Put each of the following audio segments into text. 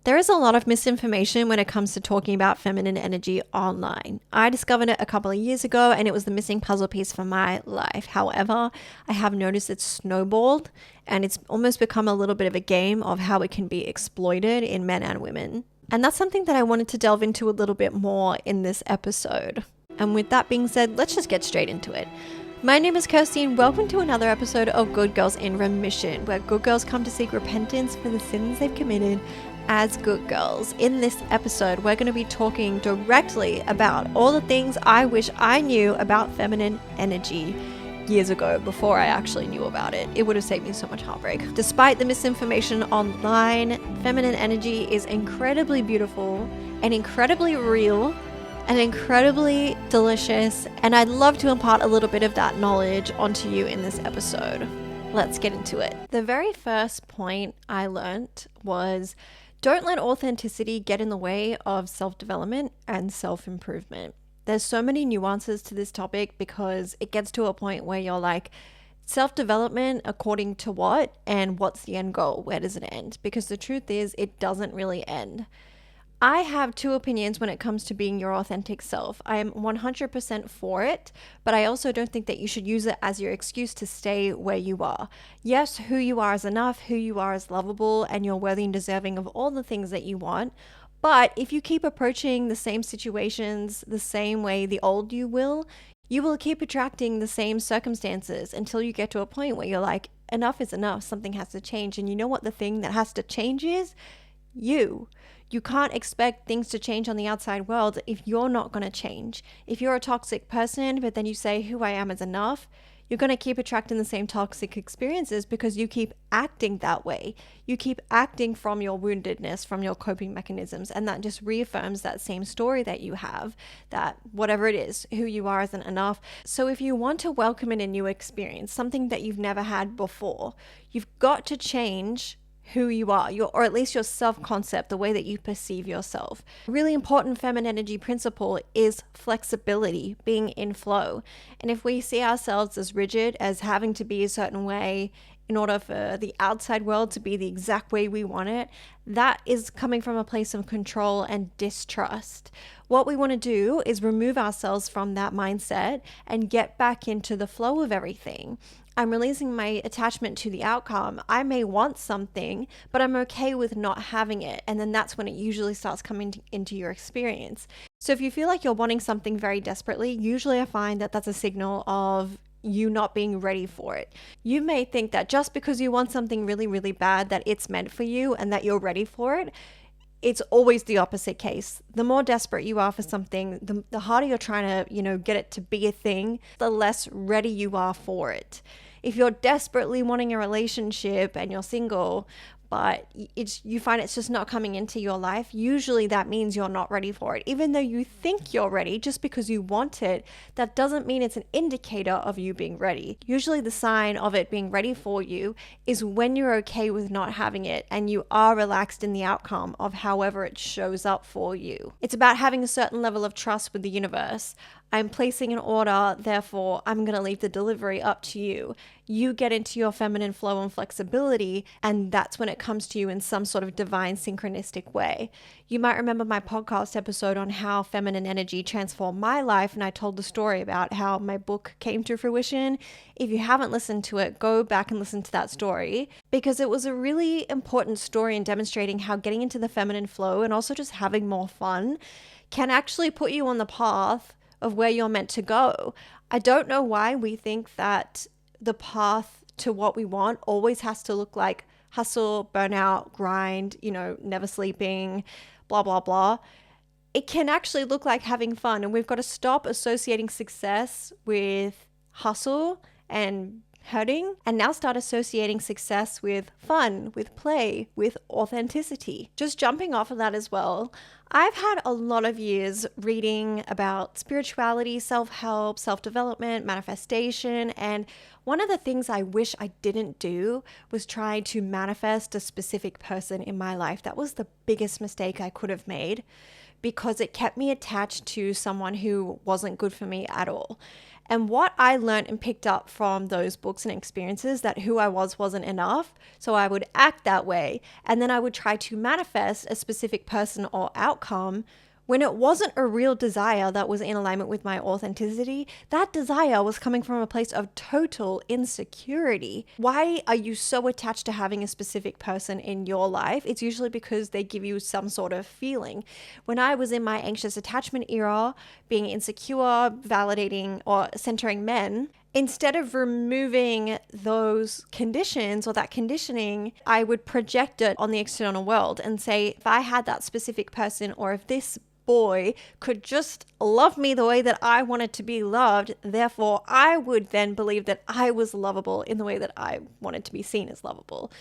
There is a lot of misinformation when it comes to talking about feminine energy online. I discovered it a couple of years ago and it was the missing puzzle piece for my life. However, I have noticed it's snowballed and it's almost become a little bit of a game of how it can be exploited in men and women. And that's something that I wanted to delve into a little bit more in this episode. And with that being said, let's just get straight into it. My name is Kirsty and welcome to another episode of Good Girls in Remission, where good girls come to seek repentance for the sins they've committed as good girls. In this episode, we're going to be talking directly about all the things I wish I knew about feminine energy years ago before I actually knew about it. It would have saved me so much heartbreak. Despite the misinformation online, feminine energy is incredibly beautiful and incredibly real and incredibly delicious, and I'd love to impart a little bit of that knowledge onto you in this episode. Let's get into it. The very first point I learnt was don't let authenticity get in the way of self-development and self-improvement. There's so many nuances to this topic because it gets to a point where you're like, self-development according to what? And what's the end goal? Where does it end? Because the truth is, it doesn't really end. I have two opinions when it comes to being your authentic self. I am 100% for it, but I also don't think that you should use it as your excuse to stay where you are. Yes, who you are is enough, who you are is lovable, and you're worthy and deserving of all the things that you want. But if you keep approaching the same situations the same way the old you will keep attracting the same circumstances until you get to a point where you're like, enough is enough, something has to change. And you know what the thing that has to change is? You. You can't expect things to change on the outside world if you're not going to change. If you're a toxic person, but then you say, who I am is enough, you're going to keep attracting the same toxic experiences because you keep acting that way. You keep acting from your woundedness, from your coping mechanisms, and that just reaffirms that same story that you have, that whatever it is, who you are isn't enough. So if you want to welcome in a new experience, something that you've never had before, you've got to change who you are, or at least your self-concept, the way that you perceive yourself. A really important feminine energy principle is flexibility, being in flow. And if we see ourselves as rigid, as having to be a certain way in order for the outside world to be the exact way we want it, that is coming from a place of control and distrust. What we want to do is remove ourselves from that mindset and get back into the flow of everything. I'm releasing my attachment to the outcome. I may want something, but I'm okay with not having it. And then that's when it usually starts coming into your experience. So if you feel like you're wanting something very desperately, usually I find that that's a signal of you not being ready for it. You may think that just because you want something really, really bad, that it's meant for you and that you're ready for it. It's always the opposite case. The more desperate you are for something, the harder you're trying to, get it to be a thing, the less ready you are for it. If you're desperately wanting a relationship and you're single, but you find it's just not coming into your life, usually that means you're not ready for it. Even though you think you're ready, just because you want it, that doesn't mean it's an indicator of you being ready. Usually the sign of it being ready for you is when you're okay with not having it and you are relaxed in the outcome of however it shows up for you. It's about having a certain level of trust with the universe. I'm placing an order, therefore I'm going to leave the delivery up to you. You get into your feminine flow and flexibility, and that's when it comes to you in some sort of divine synchronistic way. You might remember my podcast episode on how feminine energy transformed my life, and I told the story about how my book came to fruition. If you haven't listened to it, go back and listen to that story, because it was a really important story in demonstrating how getting into the feminine flow and also just having more fun can actually put you on the path of where you're meant to go. I don't know why we think that the path to what we want always has to look like hustle, burnout, grind, never sleeping, blah, blah, blah. It can actually look like having fun, and we've got to stop associating success with hustle and hurting, and now start associating success with fun, with play, with authenticity. Just jumping off of that as well, I've had a lot of years reading about spirituality, self-help, self-development, manifestation, and one of the things I wish I didn't do was try to manifest a specific person in my life. That was the biggest mistake I could have made because it kept me attached to someone who wasn't good for me at all. And what I learned and picked up from those books and experiences, that who I was wasn't enough. So I would act that way. And then I would try to manifest a specific person or outcome when it wasn't a real desire that was in alignment with my authenticity. That desire was coming from a place of total insecurity. Why are you so attached to having a specific person in your life? It's usually because they give you some sort of feeling. When I was in my anxious attachment era, being insecure, validating or centering men, instead of removing those conditions or that conditioning, I would project it on the external world and say, if I had that specific person, or if this boy could just love me the way that I wanted to be loved, therefore I would then believe that I was lovable in the way that I wanted to be seen as lovable.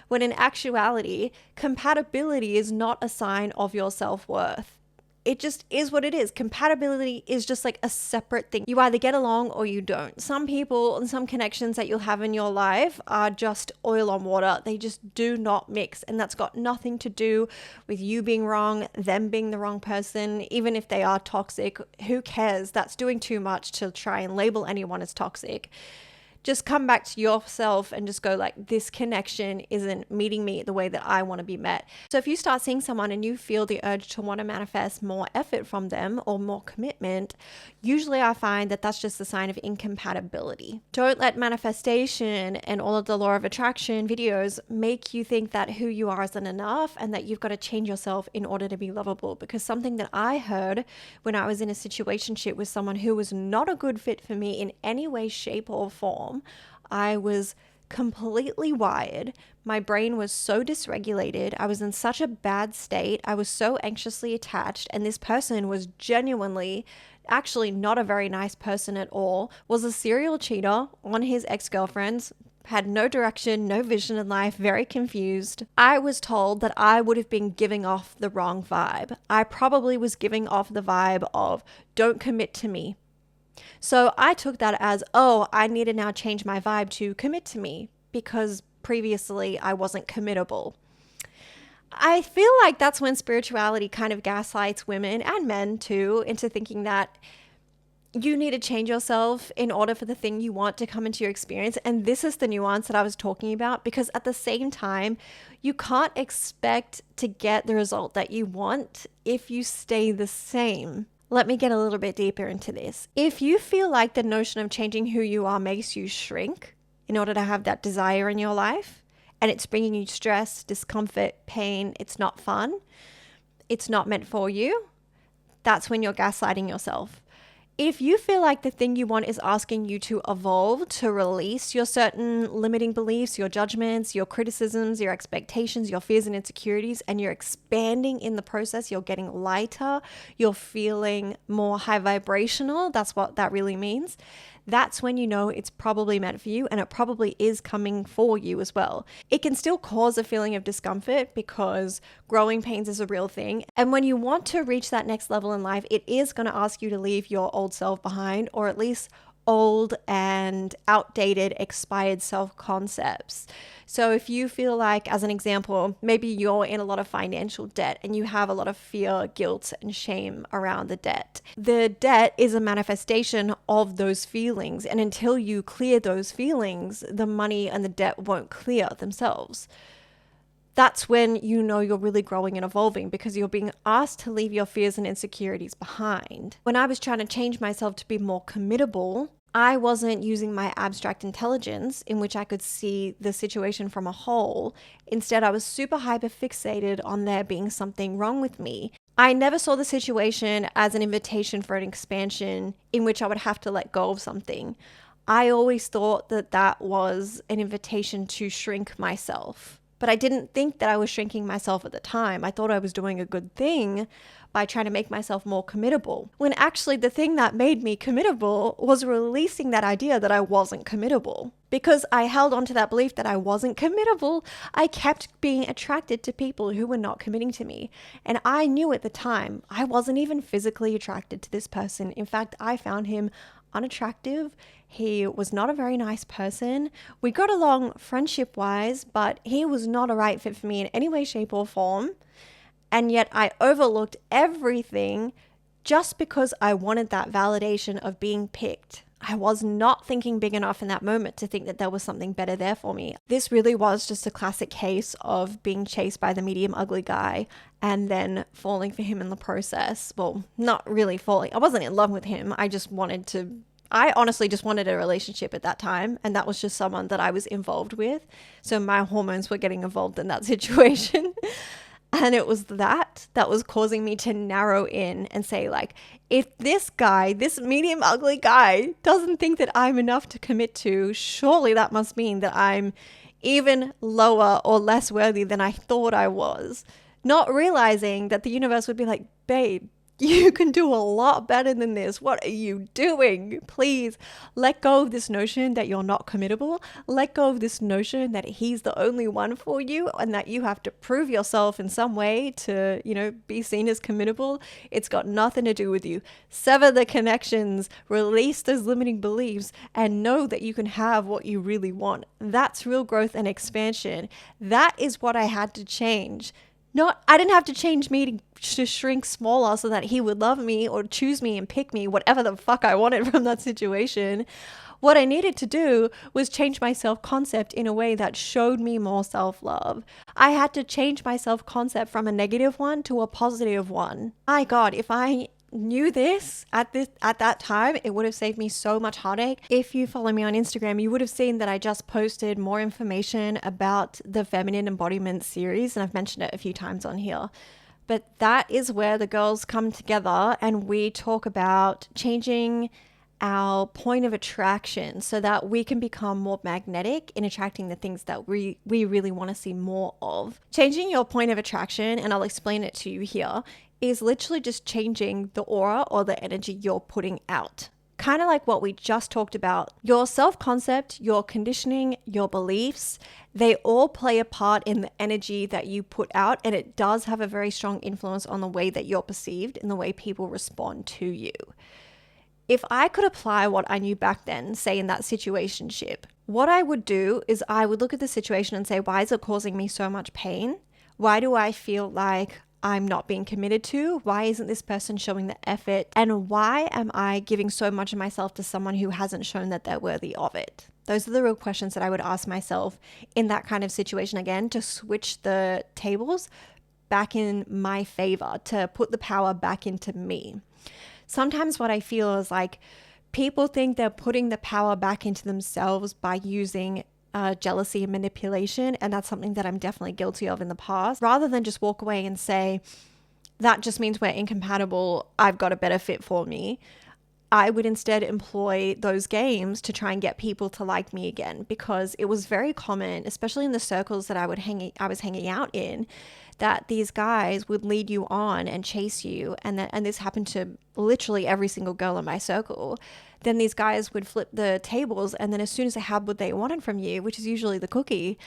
When in actuality, compatibility is not a sign of your self-worth. It just is what it is. Compatibility is just like a separate thing. You either get along or you don't. Some people and some connections that you'll have in your life are just oil on water. They just do not mix. And that's got nothing to do with you being wrong, them being the wrong person. Even if they are toxic, who cares? That's doing too much to try and label anyone as toxic. Just come back to yourself and just go like, this connection isn't meeting me the way that I want to be met. So if you start seeing someone and you feel the urge to want to manifest more effort from them or more commitment, usually I find that that's just a sign of incompatibility. Don't let manifestation and all of the law of attraction videos make you think that who you are isn't enough and that you've got to change yourself in order to be lovable. Because something that I heard when I was in a situationship with someone who was not a good fit for me in any way, shape, or form, I was completely wired. My brain was so dysregulated. I was in such a bad state. I was so anxiously attached. And this person was genuinely, actually not a very nice person at all, was a serial cheater on his ex-girlfriends, had no direction, no vision in life, very confused. I was told that I would have been giving off the wrong vibe. I probably was giving off the vibe of, don't commit to me. So I took that as, oh, I need to now change my vibe to commit to me because previously I wasn't committable. I feel like that's when spirituality kind of gaslights women and men too into thinking that you need to change yourself in order for the thing you want to come into your experience. And this is the nuance that I was talking about, because at the same time, you can't expect to get the result that you want if you stay the same. Let me get a little bit deeper into this. If you feel like the notion of changing who you are makes you shrink in order to have that desire in your life, and it's bringing you stress, discomfort, pain, it's not fun, it's not meant for you, that's when you're gaslighting yourself. If you feel like the thing you want is asking you to evolve, to release your certain limiting beliefs, your judgments, your criticisms, your expectations, your fears and insecurities, and you're expanding in the process, you're getting lighter, you're feeling more high vibrational, that's what that really means. That's when you know it's probably meant for you, and it probably is coming for you as well. It can still cause a feeling of discomfort because growing pains is a real thing. And when you want to reach that next level in life, it is going to ask you to leave your old self behind, or at least old and outdated, expired self-concepts. So if you feel like, as an example, maybe you're in a lot of financial debt and you have a lot of fear, guilt, and shame around the debt. The debt is a manifestation of those feelings. And until you clear those feelings, the money and the debt won't clear themselves. That's when you know you're really growing and evolving, because you're being asked to leave your fears and insecurities behind. When I was trying to change myself to be more committable, I wasn't using my abstract intelligence in which I could see the situation from a whole. Instead, I was super hyper fixated on there being something wrong with me. I never saw the situation as an invitation for an expansion in which I would have to let go of something. I always thought that that was an invitation to shrink myself. But I didn't think that I was shrinking myself at the time. I thought I was doing a good thing by trying to make myself more committable. When actually the thing that made me committable was releasing that idea that I wasn't committable. Because I held on to that belief that I wasn't committable, I kept being attracted to people who were not committing to me. And I knew at the time I wasn't even physically attracted to this person. In fact, I found him unattractive. He was not a very nice person. We got along friendship-wise, but he was not a right fit for me in any way, shape, or form. And yet I overlooked everything just because I wanted that validation of being picked. I was not thinking big enough in that moment to think that there was something better there for me. This really was just a classic case of being chased by the medium ugly guy and then falling for him in the process. Well, not really falling. I wasn't in love with him. I honestly just wanted a relationship at that time, and that was just someone that I was involved with. So my hormones were getting involved in that situation. And it was that was causing me to narrow in and say, like, if this guy, this medium ugly guy, doesn't think that I'm enough to commit to, surely that must mean that I'm even lower or less worthy than I thought I was. Not realizing that the universe would be like, babe, you can do a lot better than this. What are you doing? Please let go of this notion that you're not committable. Let go of this notion that he's the only one for you and that you have to prove yourself in some way to, be seen as committable. It's got nothing to do with you. Sever the connections, release those limiting beliefs, and know that you can have what you really want. That's real growth and expansion. That is what I had to change. I didn't have to change me to shrink smaller so that he would love me or choose me and pick me, whatever the fuck I wanted from that situation. What I needed to do was change my self-concept in a way that showed me more self-love. I had to change my self-concept from a negative one to a positive one. My God, if I knew this at that time, it would have saved me so much heartache. If you follow me on Instagram, you would have seen that I just posted more information about the Feminine Embodiment Series, and I've mentioned it a few times on here. But that is where the girls come together and we talk about changing our point of attraction so that we can become more magnetic in attracting the things that we really want to see more of. Changing your point of attraction, and I'll explain it to you here, is literally just changing the aura or the energy you're putting out. Kind of like what we just talked about. Your self-concept, your conditioning, your beliefs, they all play a part in the energy that you put out, and it does have a very strong influence on the way that you're perceived and the way people respond to you. If I could apply what I knew back then, say in that situationship, what I would do is I would look at the situation and say, why is it causing me so much pain? Why do I feel like I'm not being committed to? Why isn't this person showing the effort? And why am I giving so much of myself to someone who hasn't shown that they're worthy of it? Those are the real questions that I would ask myself in that kind of situation, again, to switch the tables back in my favor, to put the power back into me. Sometimes what I feel is like people think they're putting the power back into themselves by using jealousy and manipulation, and that's something that I'm definitely guilty of in the past. Rather than just walk away and say, that just means we're incompatible, I've got a better fit for me, I would instead employ those games to try and get people to like me again, because it was very common, especially in the circles that I was hanging out in, that these guys would lead you on and chase you, and this happened to literally every single girl in my circle. Then these guys would flip the tables, and then as soon as they had what they wanted from you, which is usually the cookie,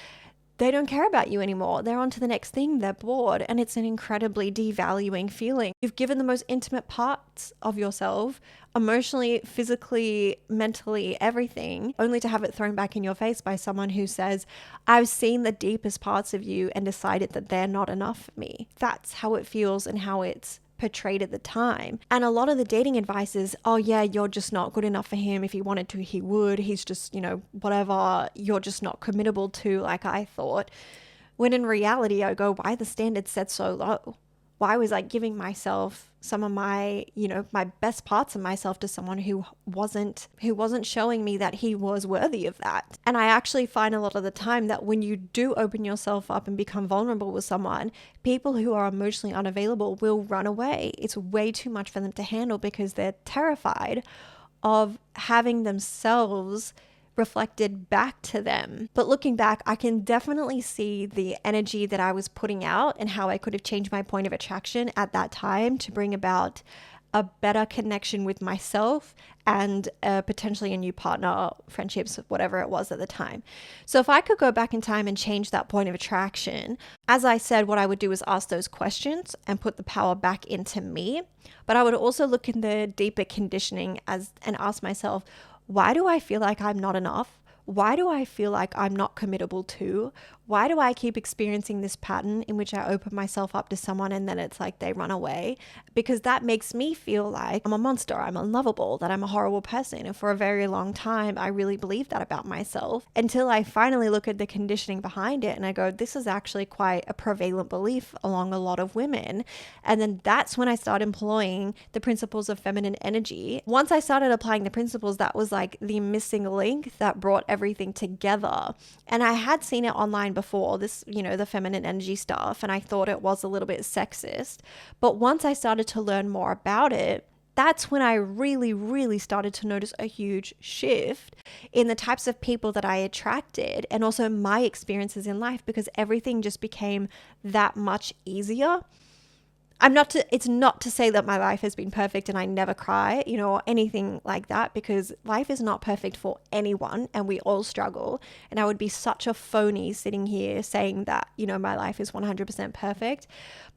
they don't care about you anymore. They're on to the next thing. They're bored, and it's an incredibly devaluing feeling. You've given the most intimate parts of yourself, emotionally, physically, mentally, everything, only to have it thrown back in your face by someone who says, I've seen the deepest parts of you and decided that they're not enough for me. That's how it feels and how it's portrayed at the time. And a lot of the dating advice is, oh yeah, you're just not good enough for him. If he wanted to, he would. He's just, whatever. You're just not committable to, like I thought. When in reality, I go, why are the standards set so low? Why was I giving myself some of my, my best parts of myself to someone who wasn't showing me that he was worthy of that? And I actually find a lot of the time that when you do open yourself up and become vulnerable with someone, people who are emotionally unavailable will run away. It's way too much for them to handle because they're terrified of having themselves reflected back to them. But looking back, I can definitely see the energy that I was putting out and how I could have changed my point of attraction at that time to bring about a better connection with myself and potentially a new partner, friendships, whatever it was at the time. So if I could go back in time and change that point of attraction, as I said, what I would do is ask those questions and put the power back into me. But I would also look in the deeper conditioning and ask myself, why do I feel like I'm not enough? Why do I feel like I'm not committable to? Why do I keep experiencing this pattern in which I open myself up to someone and then it's like they run away? Because that makes me feel like I'm a monster, I'm unlovable, that I'm a horrible person. And for a very long time, I really believed that about myself until I finally look at the conditioning behind it and I go, this is actually quite a prevalent belief along a lot of women. And then that's when I started employing the principles of feminine energy. Once I started applying the principles, that was like the missing link that brought everything together. And I had seen it online before, this, the feminine energy stuff, and I thought it was a little bit sexist. But once I started to learn more about it, that's when I really, really started to notice a huge shift in the types of people that I attracted and also my experiences in life, because everything just became that much easier. It's not to say that my life has been perfect and I never cry, or anything like that, because life is not perfect for anyone and we all struggle. And I would be such a phony sitting here saying that, my life is 100% perfect.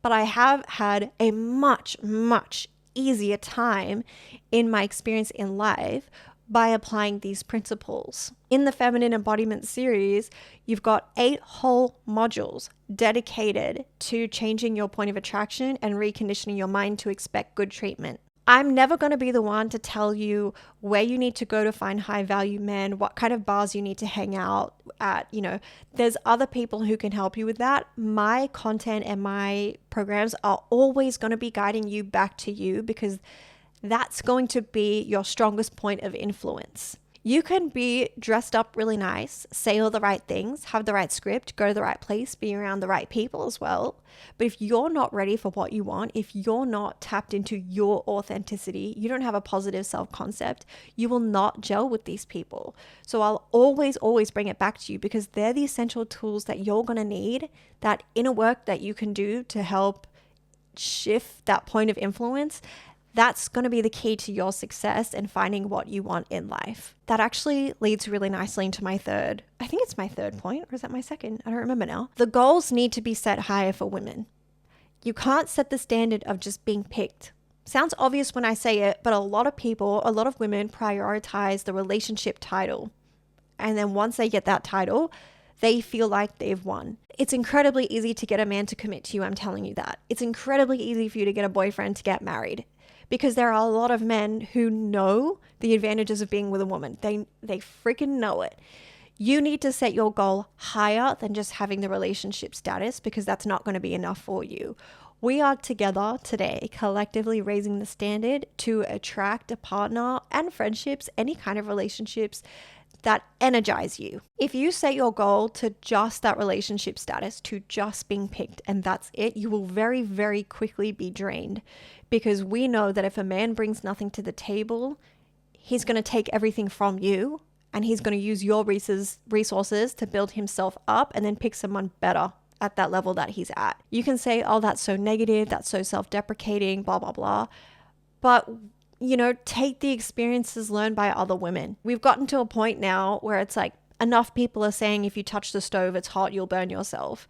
But I have had a much, much easier time in my experience in life by applying these principles. In the Feminine Embodiment Series, you've got 8 whole modules dedicated to changing your point of attraction and reconditioning your mind to expect good treatment. I'm never going to be the one to tell you where you need to go to find high value men, what kind of bars you need to hang out at. There's other people who can help you with that. My content and my programs are always going to be guiding you back to you, because that's going to be your strongest point of influence. You can be dressed up really nice, say all the right things, have the right script, go to the right place, be around the right people as well. But if you're not ready for what you want, if you're not tapped into your authenticity, you don't have a positive self-concept, you will not gel with these people. So I'll always bring it back to you, because they're the essential tools that you're going to need, that inner work that you can do to help shift that point of influence. That's going to be the key to your success and finding what you want in life. That actually leads really nicely into my third point, or is that my second? I don't remember now. The goals need to be set higher for women. You can't set the standard of just being picked. Sounds obvious when I say it, but a lot of women prioritize the relationship title. And then once they get that title, they feel like they've won. It's incredibly easy to get a man to commit to you, I'm telling you that. It's incredibly easy for you to get a boyfriend to get married, because there are a lot of men who know the advantages of being with a woman. They freaking know it. You need to set your goal higher than just having the relationship status, because that's not going to be enough for you. We are together today, collectively raising the standard to attract a partner and friendships, any kind of relationships that energize you. If you set your goal to just that relationship status, to just being picked, and that's it, you will very, very quickly be drained, because we know that if a man brings nothing to the table, he's going to take everything from you and he's going to use your resources to build himself up and then pick someone better at that level that he's at. You can say, oh, that's so negative, that's so self-deprecating, blah, blah, blah. But take the experiences learned by other women. We've gotten to a point now where it's like enough people are saying if you touch the stove, it's hot, you'll burn yourself.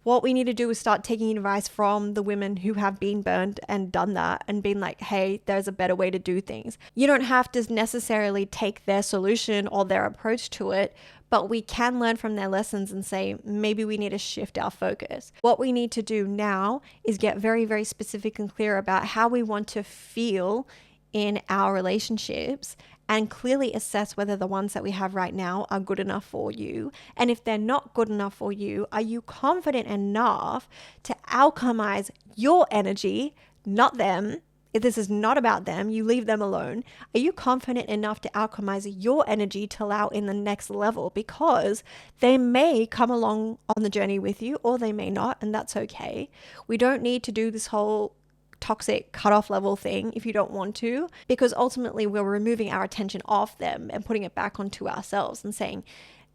What we need to do is start taking advice from the women who have been burned and done that, and being like, hey, there's a better way to do things. You don't have to necessarily take their solution or their approach to it, but we can learn from their lessons and say, maybe we need to shift our focus. What we need to do now is get very, very specific and clear about how we want to feel in our relationships, and clearly assess whether the ones that we have right now are good enough for you. And if they're not good enough for you, are you confident enough to alchemize your energy, not them? If this is not about them, you leave them alone. Are you confident enough to alchemize your energy to allow in the next level? Because they may come along on the journey with you, or they may not, and that's okay. We don't need to do this whole toxic cutoff level thing if you don't want to, because ultimately we're removing our attention off them and putting it back onto ourselves and saying,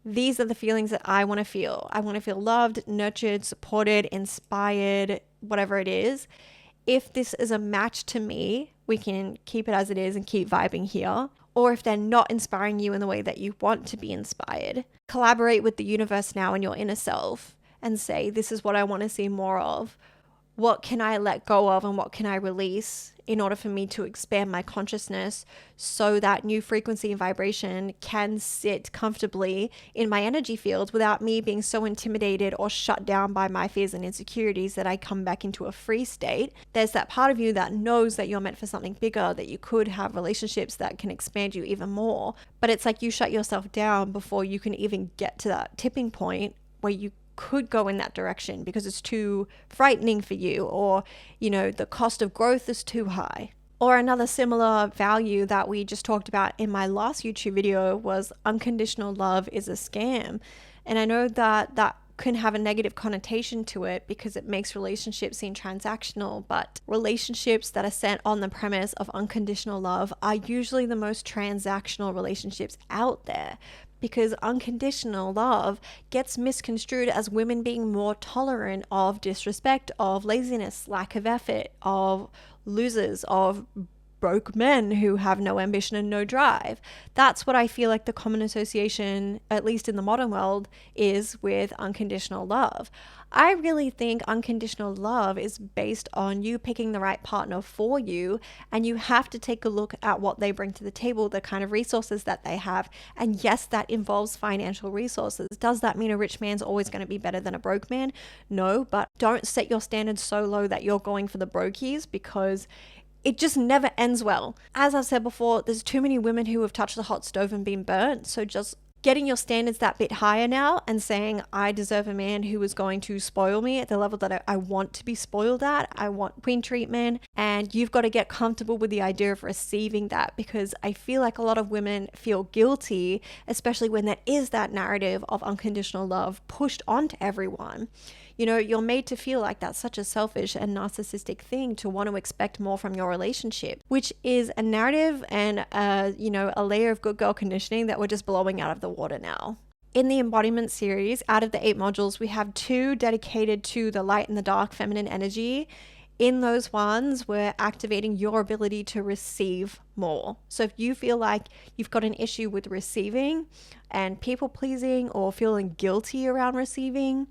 these are the feelings that I want to feel. I want to feel loved, nurtured, supported, inspired, whatever it is. If this is a match to me, we can keep it as it is and keep vibing here. Or if they're not inspiring you in the way that you want to be inspired, collaborate with the universe now in your inner self and say, this is what I want to see more of. what can I let go of and what can I release in order for me to expand my consciousness so that new frequency and vibration can sit comfortably in my energy field without me being so intimidated or shut down by my fears and insecurities that I come back into a free state. There's that part of you that knows that you're meant for something bigger, that you could have relationships that can expand you even more. But it's like you shut yourself down before you can even get to that tipping point where you could go in that direction because it's too frightening for you, or the cost of growth is too high. Or another similar value that we just talked about in my last YouTube video was unconditional love is a scam. And I know that can have a negative connotation to it because it makes relationships seem transactional, but relationships that are set on the premise of unconditional love are usually the most transactional relationships out there, because unconditional love gets misconstrued as women being more tolerant of disrespect, of laziness, lack of effort, of losers, of broke men who have no ambition and no drive. That's what I feel like the common association, at least in the modern world, is with unconditional love. I really think unconditional love is based on you picking the right partner for you, and you have to take a look at what they bring to the table, the kind of resources that they have. And yes, that involves financial resources. Does that mean a rich man's always going to be better than a broke man? No, but don't set your standards so low that you're going for the brokies, because it just never ends well. As I've said before, there's too many women who have touched the hot stove and been burnt. So just getting your standards that bit higher now and saying, I deserve a man who is going to spoil me at the level that I want to be spoiled at. I want queen treatment. And you've got to get comfortable with the idea of receiving that, because I feel like a lot of women feel guilty, especially when there is that narrative of unconditional love pushed onto everyone. You're made to feel like that's such a selfish and narcissistic thing to want to expect more from your relationship, which is a narrative and a layer of good girl conditioning that we're just blowing out of the water now. In the Embodiment Series, out of the 8 modules, we have 2 dedicated to the light and the dark feminine energy. In those ones, we're activating your ability to receive more. So if you feel like you've got an issue with receiving and people pleasing or feeling guilty around receiving,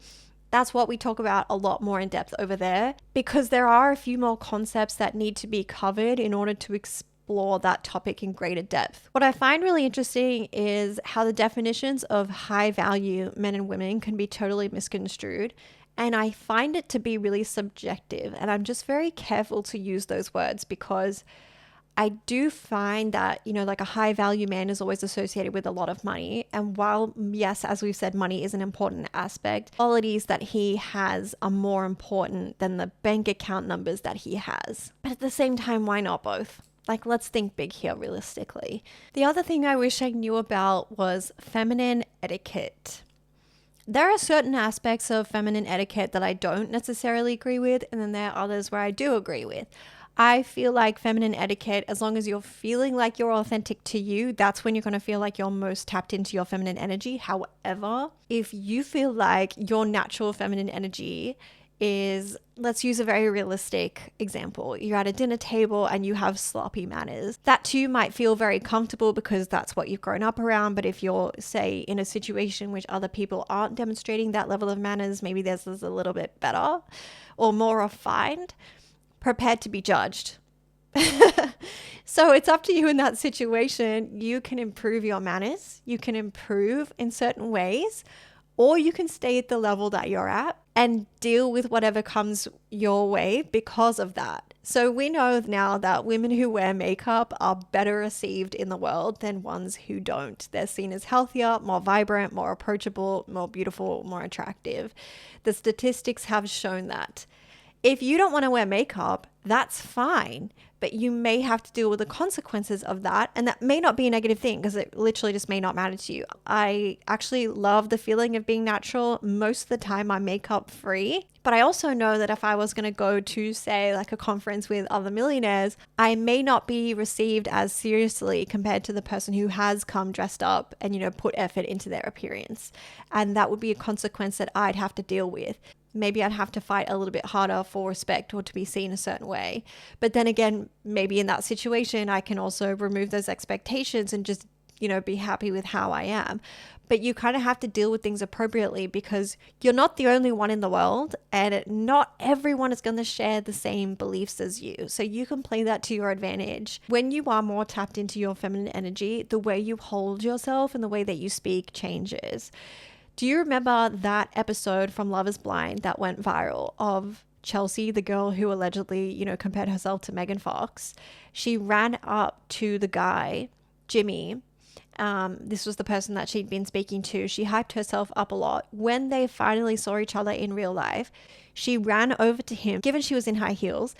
that's what we talk about a lot more in depth over there, because there are a few more concepts that need to be covered in order to explore that topic in greater depth. What I find really interesting is how the definitions of high value men and women can be totally misconstrued. And I find it to be really subjective. And I'm just very careful to use those words, because I do find that, like a high value man is always associated with a lot of money. And while, yes, as we've said, money is an important aspect, qualities that he has are more important than the bank account numbers that he has. But at the same time, why not both? Like, let's think big here realistically. The other thing I wish I knew about was feminine etiquette. There are certain aspects of feminine etiquette that I don't necessarily agree with, and then there are others where I do agree with. I feel like feminine etiquette, as long as you're feeling like you're authentic to you, that's when you're going to feel like you're most tapped into your feminine energy. However, if you feel like your natural feminine energy is, let's use a very realistic example. You're at a dinner table and you have sloppy manners. That too might feel very comfortable because that's what you've grown up around. But if you're, say, in a situation which other people aren't demonstrating that level of manners, maybe theirs is a little bit better or more refined, prepared to be judged. So it's up to you in that situation. You can improve your manners, you can improve in certain ways, or you can stay at the level that you're at and deal with whatever comes your way because of that. So we know now that women who wear makeup are better received in the world than ones who don't. They're seen as healthier, more vibrant, more approachable, more beautiful, more attractive. The statistics have shown that. If you don't want to wear makeup, that's fine, but you may have to deal with the consequences of that. And that may not be a negative thing because it literally just may not matter to you. I actually love the feeling of being natural. Most of the time I'm makeup free, but I also know that if I was going to go to, say, like a conference with other millionaires, I may not be received as seriously compared to the person who has come dressed up and, put effort into their appearance. And that would be a consequence that I'd have to deal with. Maybe I'd have to fight a little bit harder for respect or to be seen a certain way. But then again, maybe in that situation, I can also remove those expectations and just, be happy with how I am. but you kind of have to deal with things appropriately because you're not the only one in the world and not everyone is going to share the same beliefs as you. So you can play that to your advantage. When you are more tapped into your feminine energy, the way you hold yourself and the way that you speak changes. Do you remember that episode from Love is Blind that went viral of Chelsea, the girl who allegedly, compared herself to Megan Fox? She ran up to the guy, Jimmy. This was the person that she'd been speaking to. She hyped herself up a lot. When they finally saw each other in real life, she ran over to him, given she was in high heels.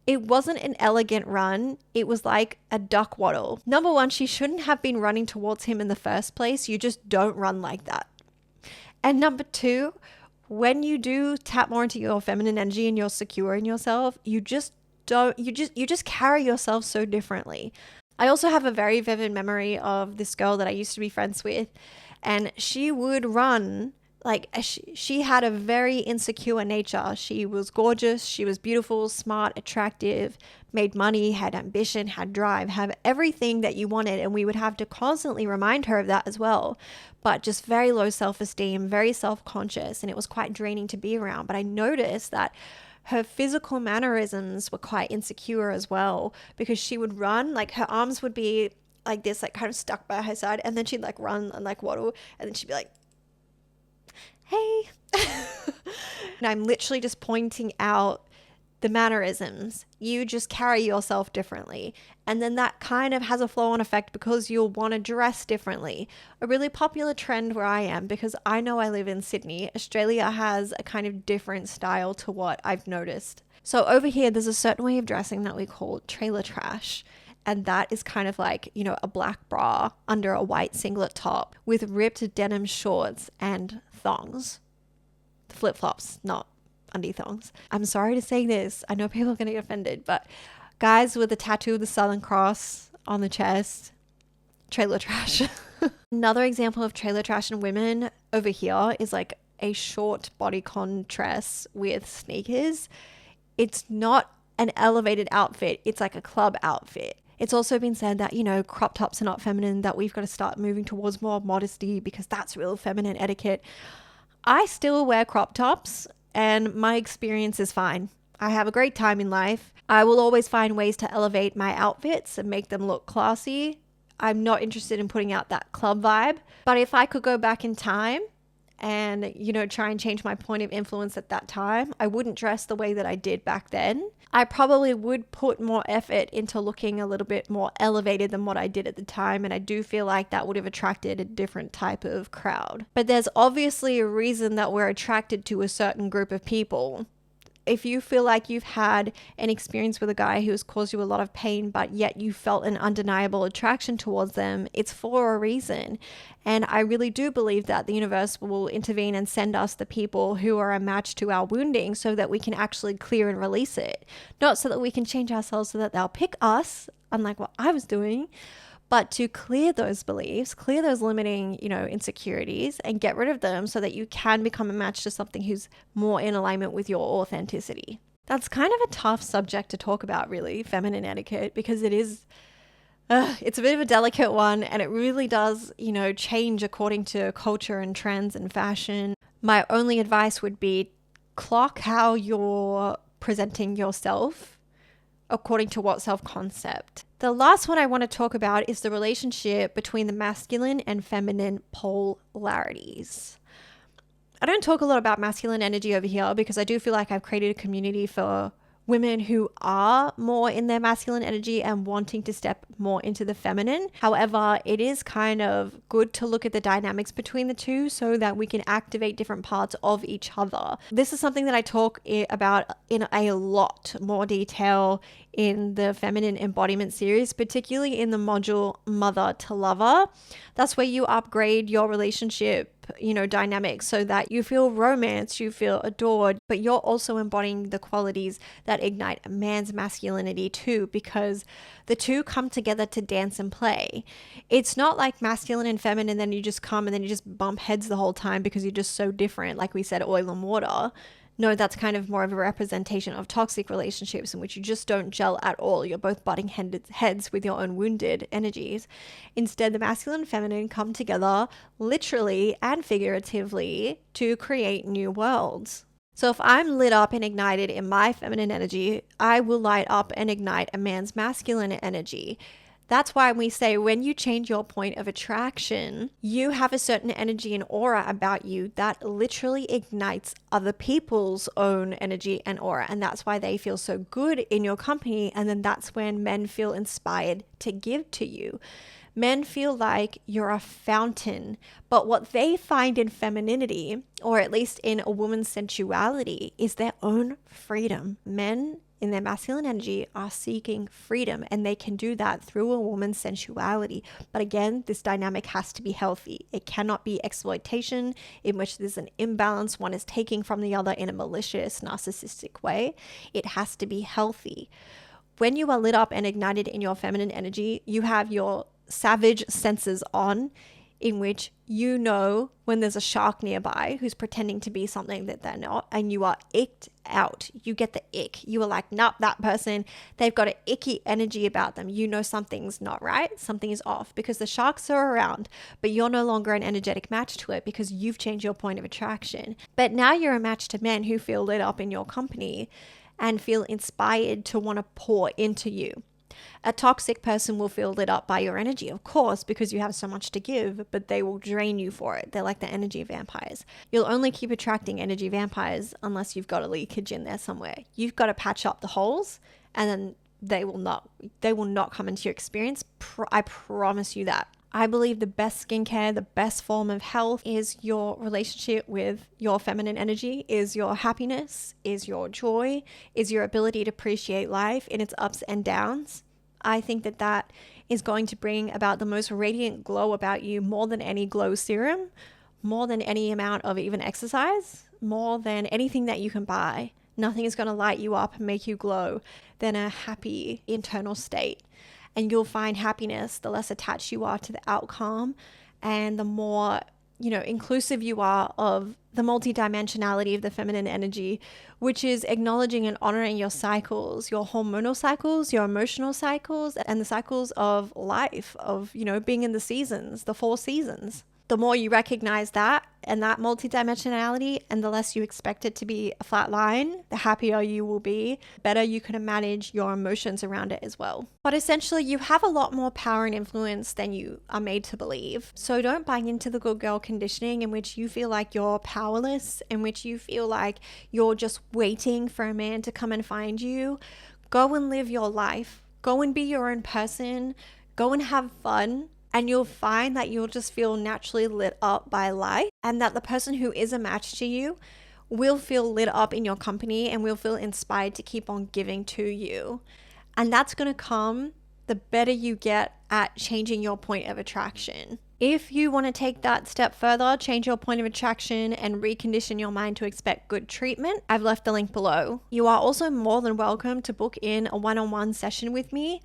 It wasn't an elegant run. It was like a duck waddle. Number one, she shouldn't have been running towards him in the first place. You just don't run like that. And number two, when you do tap more into your feminine energy and you're secure in yourself, you just carry yourself so differently. I also have a very vivid memory of this girl that I used to be friends with, and she would run like she had a very insecure nature. She was gorgeous, she was beautiful, smart, attractive, made money, had ambition, had drive, had everything that you wanted, and we would have to constantly remind her of that as well. But just very low self-esteem, very self-conscious, and it was quite draining to be around. But I noticed that her physical mannerisms were quite insecure as well, because she would run, like her arms would be like this, like kind of stuck by her side, and then she'd like run and like waddle, and then she'd be like, hey. And I'm literally just pointing out the mannerisms. You just carry yourself differently. And then that kind of has a flow-on effect because you'll want to dress differently. A really popular trend where I am, because I know I live in Sydney, Australia has a kind of different style to what I've noticed. So over here, there's a certain way of dressing that we call trailer trash. And that is kind of like, a black bra under a white singlet top with ripped denim shorts and thongs. Flip-flops, not undie thongs. I'm sorry to say this. I know people are going to get offended, but guys with a tattoo of the Southern Cross on the chest, trailer trash. Another example of trailer trash in women over here is like a short bodycon dress with sneakers. It's not an elevated outfit. It's like a club outfit. It's also been said that, crop tops are not feminine, that we've got to start moving towards more modesty because that's real feminine etiquette. I still wear crop tops and my experience is fine. I have a great time in life. I will always find ways to elevate my outfits and make them look classy. I'm not interested in putting out that club vibe. But if I could go back in time and, try and change my point of influence at that time, I wouldn't dress the way that I did back then. I probably would put more effort into looking a little bit more elevated than what I did at the time. And I do feel like that would have attracted a different type of crowd. But there's obviously a reason that we're attracted to a certain group of people. If you feel like you've had an experience with a guy who has caused you a lot of pain, but yet you felt an undeniable attraction towards them, it's for a reason. And I really do believe that the universe will intervene and send us the people who are a match to our wounding so that we can actually clear and release it. Not so that we can change ourselves so that they'll pick us, unlike what I was doing, but to clear those beliefs, clear those limiting, insecurities and get rid of them so that you can become a match to something who's more in alignment with your authenticity. That's kind of a tough subject to talk about, really, feminine etiquette, because it is, it's a bit of a delicate one and it really does, change according to culture and trends and fashion. My only advice would be clock how you're presenting yourself according to what self-concept. The last one I want to talk about is the relationship between the masculine and feminine polarities. I don't talk a lot about masculine energy over here because I do feel like I've created a community for women who are more in their masculine energy and wanting to step more into the feminine. However, it is kind of good to look at the dynamics between the two so that we can activate different parts of each other. This is something that I talk about in a lot more detail in the Feminine Embodiment Series, particularly in the module Mother to Lover. That's where you upgrade your relationship dynamics so that you feel romance, you feel adored, but you're also embodying the qualities that ignite a man's masculinity too, because the two come together to dance and play. It's not like masculine and feminine, then you just come and then you just bump heads the whole time because you're just so different, like we said, oil and water. No, that's kind of more of a representation of toxic relationships in which you just don't gel at all. You're both butting heads with your own wounded energies. Instead, the masculine and feminine come together literally and figuratively to create new worlds. So if I'm lit up and ignited in my feminine energy, I will light up and ignite a man's masculine energy. That's why we say when you change your point of attraction, you have a certain energy and aura about you that literally ignites other people's own energy and aura. And that's why they feel so good in your company. And then that's when men feel inspired to give to you. Men feel like you're a fountain, but what they find in femininity, or at least in a woman's sensuality, is their own freedom. Men in their masculine energy are seeking freedom, and they can do that through a woman's sensuality. But again, this dynamic has to be healthy. It cannot be exploitation in which there's an imbalance, one is taking from the other in a malicious, narcissistic way. It has to be healthy. When you are lit up and ignited in your feminine energy, you have your savage senses on, in which you know when there's a shark nearby who's pretending to be something that they're not, and you are icked out. You get the ick. You are like, nope, that person, they've got an icky energy about them. You know something's not right. Something is off because the sharks are around, but you're no longer an energetic match to it because you've changed your point of attraction. But now you're a match to men who feel lit up in your company and feel inspired to want to pour into you. A toxic person will feel lit up by your energy, of course, because you have so much to give, but they will drain you for it. They're like the energy vampires. You'll only keep attracting energy vampires unless you've got a leakage in there somewhere. You've got to patch up the holes, and then they will not come into your experience. I promise you that. I believe the best skincare, the best form of health is your relationship with your feminine energy, is your happiness, is your joy, is your ability to appreciate life in its ups and downs. I think that is going to bring about the most radiant glow about you, more than any glow serum, more than any amount of even exercise, more than anything that you can buy. Nothing is going to light you up and make you glow than a happy internal state. And you'll find happiness the less attached you are to the outcome, and the more, inclusive you are of the multidimensionality of the feminine energy, which is acknowledging and honoring your cycles, your hormonal cycles, your emotional cycles, and the cycles of life, of, being in the seasons, the 4 seasons. The more you recognize that and that multidimensionality, and the less you expect it to be a flat line, the happier you will be, better you can manage your emotions around it as well. But essentially, you have a lot more power and influence than you are made to believe. So don't buy into the good girl conditioning in which you feel like you're powerless, in which you feel like you're just waiting for a man to come and find you. Go and live your life. Go and be your own person. Go and have fun. And you'll find that you'll just feel naturally lit up by life, and that the person who is a match to you will feel lit up in your company and will feel inspired to keep on giving to you. And that's going to come the better you get at changing your point of attraction. If you want to take that step further, change your point of attraction and recondition your mind to expect good treatment, I've left the link below. You are also more than welcome to book in a one-on-one session with me.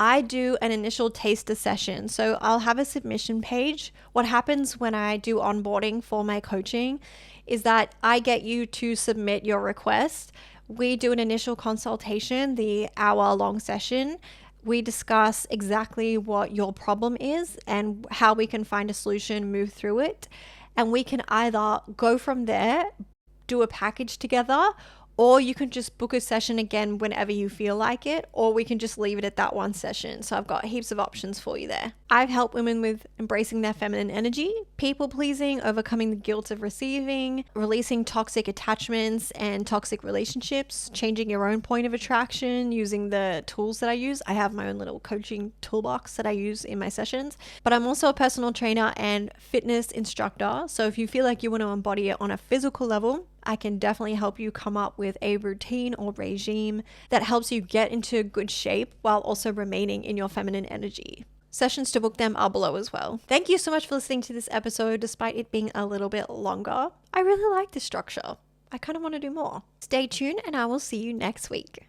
I do an initial taster session. So I'll have a submission page. What happens when I do onboarding for my coaching is that I get you to submit your request. We do an initial consultation, the hour-long session. We discuss exactly what your problem is and how we can find a solution, move through it. And we can either go from there, do a package together, or you can just book a session again whenever you feel like it, or we can just leave it at that one session. So I've got heaps of options for you there. I've helped women with embracing their feminine energy, people pleasing, overcoming the guilt of receiving, releasing toxic attachments and toxic relationships, changing your own point of attraction using the tools that I use. I have my own little coaching toolbox that I use in my sessions, but I'm also a personal trainer and fitness instructor. So if you feel like you want to embody it on a physical level, I can definitely help you come up with a routine or regime that helps you get into good shape while also remaining in your feminine energy. Sessions to book them are below as well. Thank you so much for listening to this episode, despite it being a little bit longer. I really like this structure. I kind of want to do more. Stay tuned and I will see you next week.